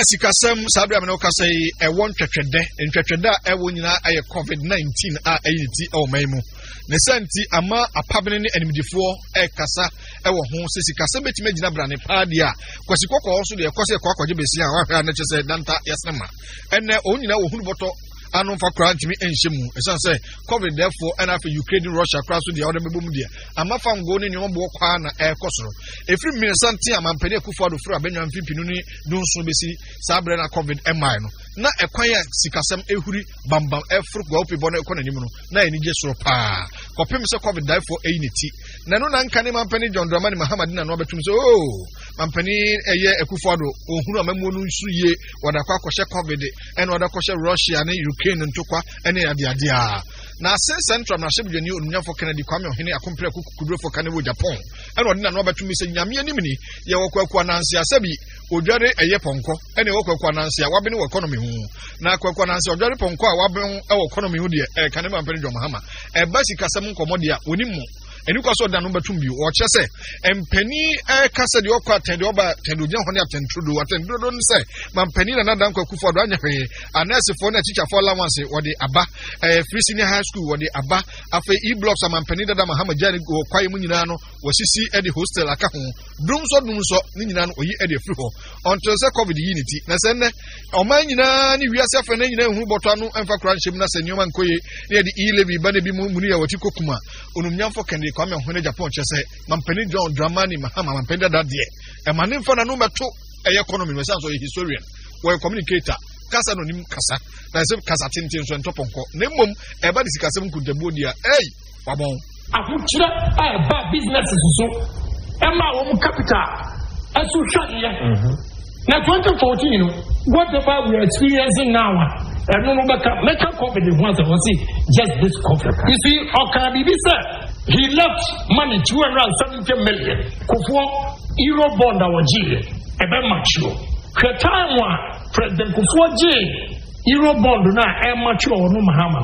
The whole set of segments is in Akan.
Sikasem Sabra Manoka say a one twetwede ntwetwede a ɛwɔ nyina ayɛ COVID-19 a ɛyiti ɛwɔ maimu ne santi ama apabene ne animdifo ɛkasa ɛwɔ ho sɛ sikasem betime gyina brane paade a kwasi kokɔ so de ɛkɔsɛ kwakɔgye besi a wahwɛ na kyerɛ sɛ danta yɛsema ɛnɛ onyina wɔ hunu bɔtɔ anu fa kura ntimi enhyemu esan sɛ covid therefore and after Ukraine Russia kura so de ɔde bebom de ama fa ngo ne nyoma bo kwa na ɛkɔsoro efiri minsanti amampani akufo ado firi abenwa mfipinu ni dunso besi sabre na covid emai no na ɛkwan ya sikasɛm ehuri bambam ɛfuru gwa opi bɔ na ɛkɔ nanim no na eni gye soro paa kɔpem sɛ covid therefore eyi ne ti na no na nka ne mampani John Dramani Mahama na no betum sɛ oh mampani ɛyɛ akufo ado ohuru amamuo no nsu ye wɔda kwa kɔhyɛ covid ɛna wɔda kɔhyɛ Russia ne Ukraine ntokwa ene ade a na se central na hyebdwani onunyafo Kennedy Kwame Ohene akompere kudurofo kane wo Agyapong ene odi na no betumi se nyame anim ni ye wokwaku ananse asabi odware eye ponko ene wokwaku ananse a wabene wo economy ho na kwaku ananse odware ponko a wabene e wo economy ho de kane mampene John Mahama e basi kasam nkomode a onimmo eni kwaso da no betum bi o kyese empani kasa de okwa atende oba tende ogya ho ne atendrodo atendrodo nse mampani na nadan kwaku fo do anyahwe anase fo na teacher fo allowance wode aba free senior high school wode aba afa e-blocks amampani dada Mahama jani go kwaye mu nyina no wasisi e de hostel aka ho dumso ne nyina no oyi e de free ho until say covid unity na se ne oman nyina ne wiase afa na nyina hu boto anu emfa kura nhyem na se nyoma nkoye ne de e-levy ba ne bi mu ni ya wati kokuma onumnyamfo Kennedy Kwame Ohene Agyapong kyese mampani John Dramani Mahama mampani dada de e manimfo na no meto e economy no sense o historian we communicator kasa no nim kasa na se kasa tintin so ntoponko na mmom e ba de sikasem kuntabu dia wabon afukyira a ba business so e ma wo mu capital asu hwanye na 2014 whatever we are experiencing now and no make COVID once I was just this COVID. You see, Okabibi said he left money 270 million for euro bond our G a very mature. The time one President Kufuor J euro bond na a mature no Mahama.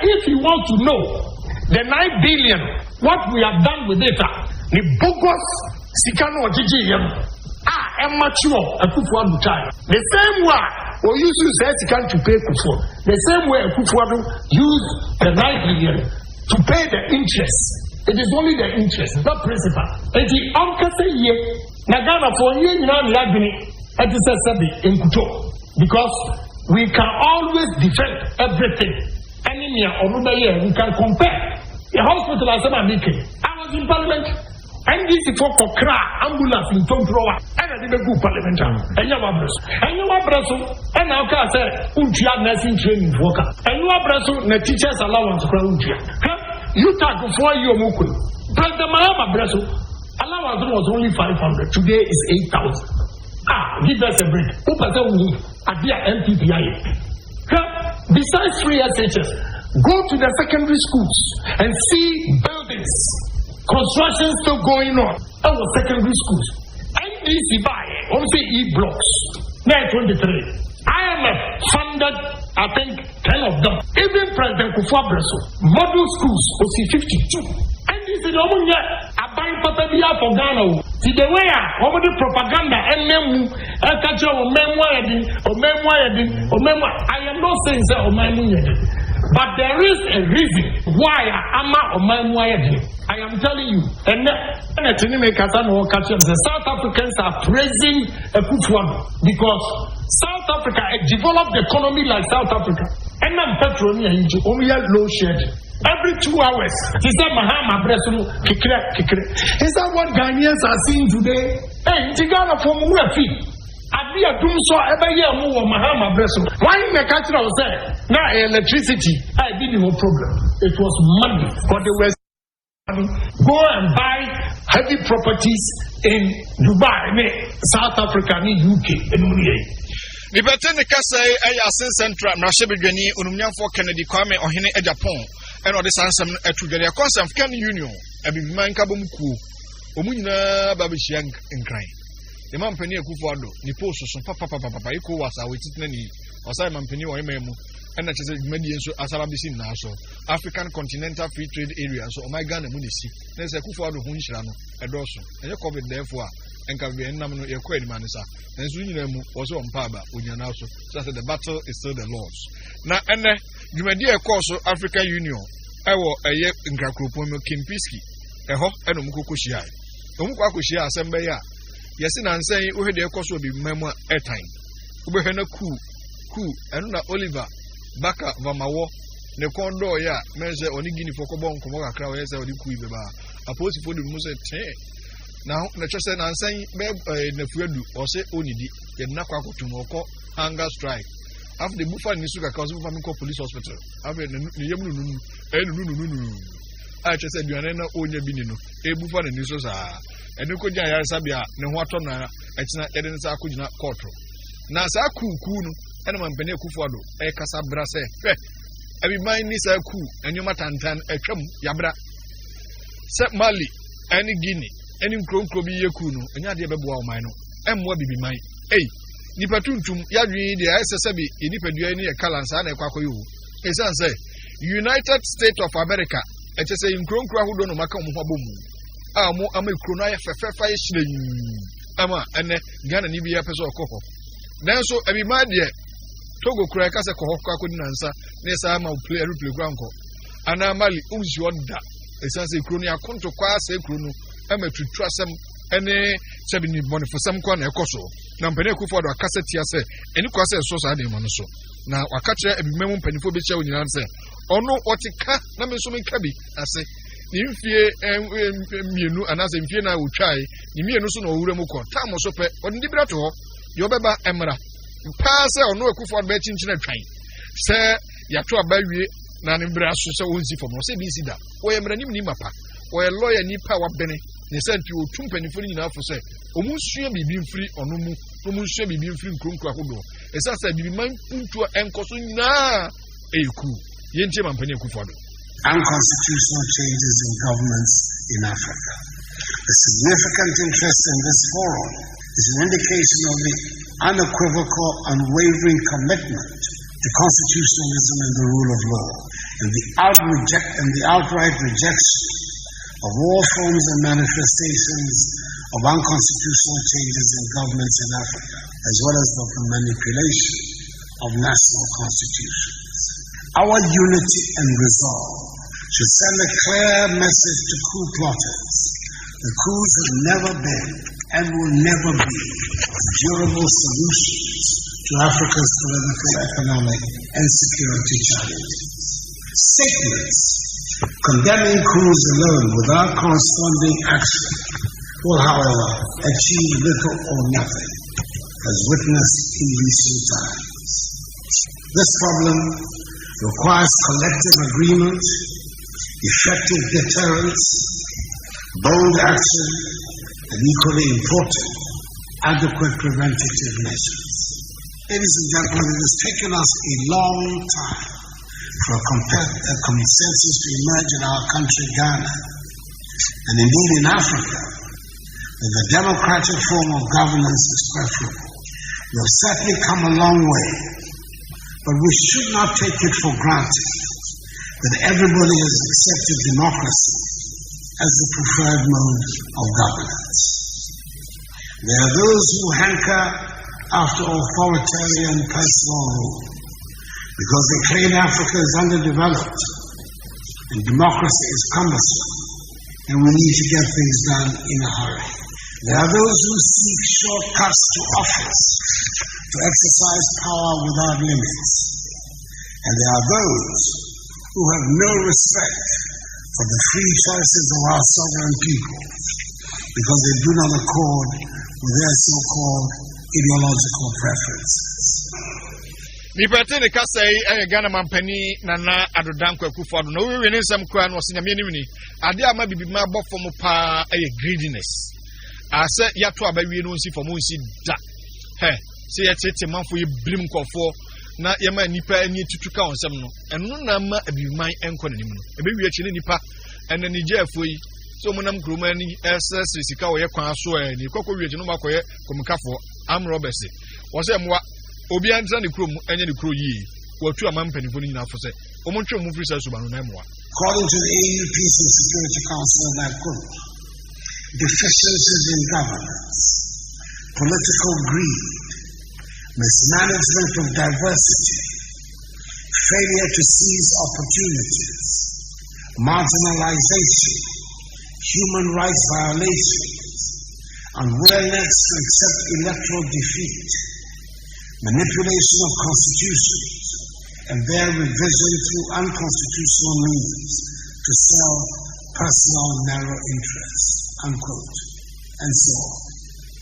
If you want to know the 9 billion, what we have done with it, the bogus Sikano Gigi. Mature Kufuor time. The same way we use to pay Kufuor. The same way Kufuor use the 9 billion to pay the interest. It is only the interest, not principal. And the uncle say Nagana for you now lagni at the Sabi in Kuto. Because we can always defend everything. Enemy or another year we can compare. The hospital as I was in parliament. And this is for cra ambulance in Tontroa and I didn't go parliament and you have Brasso and now can say Untia nursing training worker and you have Brasso the teachers allowance for Untia. You talk for your Muku. President Mahama Brasso allowance was only 500. Today is 8,000. Give us a break. At the MPPI. Besides free SHS, go to the secondary schools and see buildings. Construction still going on. Our secondary schools. NDC buy, also e-blocks. 923. IMF funded, I think, 10 of them. Even President Kufuor model schools, was 52. NDC the woman yet, I buy Papabia for Ghana. See the way over the propaganda and memu, catch your memoir, I am not saying that or my but there is a reason why I am telling you, and the South Africans are praising Kufuor because South Africa a developed economy like South Africa, and I'm petrol only low shed. Every 2 hours, he said Mahama Bresu kikre. Is that what Ghanaians are seeing today? Hey, Tigana from Murafi. Adi adum so ebe ye mu wo Mahama Breso. Why me catch now say na electricity I did no problem. It was money for the West. Go and buy heavy properties in Dubai, South Africa, UK, and the Betene Kasai Ayasin Central, Nashebidwani, Unumnyamfo Kennedy Kwame Ohene Agyapong, and all the Sansam to the Consam Can Union, and be Mankabumku, Omuna Babishiang in crying. The Mampany Kufuor ni post so papa iko wasa wetitnani osai mampany o ememu and that is median so asabisi na so African Continental Free Trade Area so my Ghana mu nisi na se Kufuor ho nhira no edoso enye covid therefore and can be a number of your query manisa. And soon you was on Paba, Unyanaso. So the battle is still the Lord's. Now, and you may dear course of African Union. I will a year in Krakopomo Kimpiski, a hawk and Umukushia. Umukushia assembly. Yes, and saying, we had their course will be memoir airtime. Ubehena Ku, and Oliver, Baka, Vamawo, Nekondo, ya, measure on the guinea for Cobon, Comoga crowd, as I would Kuiba. A post for the Musa. Now, the just and saying, the Fuedu, or say Onidi, the Nakako to Moko, hunger strike. After the Buffalo Nisuka cause of Famiko Police Hospital, after the Yamu, I just said, you are not only Binino, a Buffalo Nisusa, and you could Sabia, Nawatona, it's not Edensa Kujina Courtro. Nasaku Kuno, and one Benekufuado, a Casabrase, every mind is a coup, and you matantan, a chum, Yabra. Set Mali, any Guinea, any Kronkobi Yakuno, and Yadiababu Mino, and what be mine. Eh? Nipatuntum yadwi the SSB inipadua ni ekalansa na ekwakoyo esan say United States of America etese nkronkro ahodo no maka mo hobomu mo amekro no ayefefefa yehire ama ene Ghana ni bi yapeso okoho nanso abima de Togo kura ka se koho akodi nansa na esa ma play ground ko ana Mali umzi oda esan say kro no yakonto kwa se kro no amatutwa asem ene sebini bonifo sam kwa na ekoso na mpene kufu do akaseti ase eni kwase so sa de mo no so na wakatre ebimemu mpanifo be chewo nyina nse ono otika na me so menka bi ase ni mfie mienu anase mfie na otwai ni mienu so na owura mu ko ta mo so pe odi dibra to ho yo beba emra pa se ono ekufu do be chinchina twan se yato abawie na ne bra so se wonsi fo mo se bi si da wo yemra nim ni mapa wo ye lawyer ni pa wa bene ne senti o tumpanifo ni nyina fo se omunsua bibi mfiri ono mu omunsua bibi mfiri nkronkro ahodo esa sa bibi man puntu enkoso nyina eku yentie mampani ekufado unconstitutional changes in governments in Africa. The significant interest in this forum is an indication of the unequivocal, unwavering commitment to constitutionalism and the rule of law, and the outright rejection of all forms and manifestations of unconstitutional changes in governments in Africa, as well as of the manipulation of national constitutions. Our unity and resolve should send a clear message to coup plotters. The coups have never been and will never be durable solutions to Africa's political, economic, and security challenges. Statements condemning coups alone without corresponding action will, however, achieve little or nothing, as witnessed in recent times. This problem requires collective agreement, effective deterrence, bold action, and equally important, adequate preventative measures. Ladies and gentlemen, it has taken us a long time for a consensus to emerge in our country, Ghana, and indeed in Africa, that the democratic form of governance is preferable. We have certainly come a long way, but we should not take it for granted that everybody has accepted democracy as the preferred mode of governance. There are those who hanker after authoritarian personal rule because they claim Africa is underdeveloped and democracy is cumbersome and we need to get things done in a hurry. There are those who seek shortcuts to office to exercise power without limits. And there are those who have no respect for the free choices of our sovereign people because they do not accord with their so-called ideological preferences. Nipatene kasai Ghana mampani nana Addo Akufo-Addo no we ne nsam kura no osinya me ni ade ama bibi ma bofo mo pa greediness ase yato abawie no nsi fomo nsi da se yetete manfo ye brim kofo na yema nipa ani tutuka onsem no eno na ma abiman enko nanim no ebewie chi ne nipa ena ni jefo yi so monam kroma ni ss sika wo ye kwan so ni kokko wie chi no makoye komikafo am roberts wo se mwa obi antra ne krom enye ne kro yi watu amampanifo ni nyina fo se omontwe mu frisa so ba no na mwa. According to the AU Peace and Security Council of that group, deficiencies in governance, political greed, mismanagement of diversity, failure to seize opportunities, marginalization, human rights violations, unwillingness to accept electoral defeat, manipulation of constitutions, and their revision through unconstitutional means to serve personal narrow interests, unquote, and so on.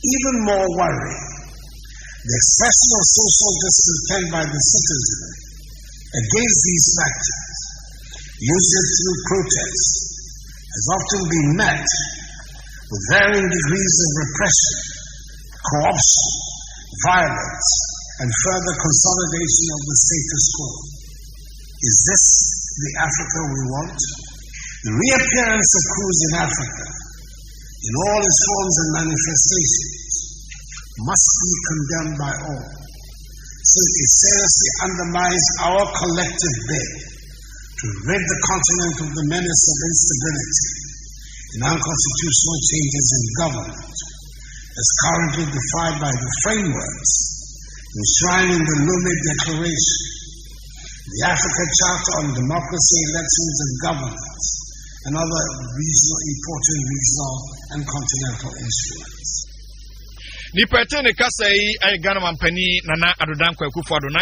Even more worrying, the expression of social discontent by the citizenry against these factors, usually through protest, has often been met with varying degrees of repression, co-option, violence, and further consolidation of the status quo. Is this the Africa we want? The reappearance of coups in Africa, in all its forms and manifestations, must be condemned by all, since it seriously undermines our collective bid to rid the continent of the menace of instability and unconstitutional changes in government, as currently defined by the frameworks enshrined in the Lome Declaration, the Africa Charter on Democracy, Elections and Governance, and other important regional and continental instruments. Ni pete ne kasa yi ay Ghana mampani Nana Addo Akufo-Addo na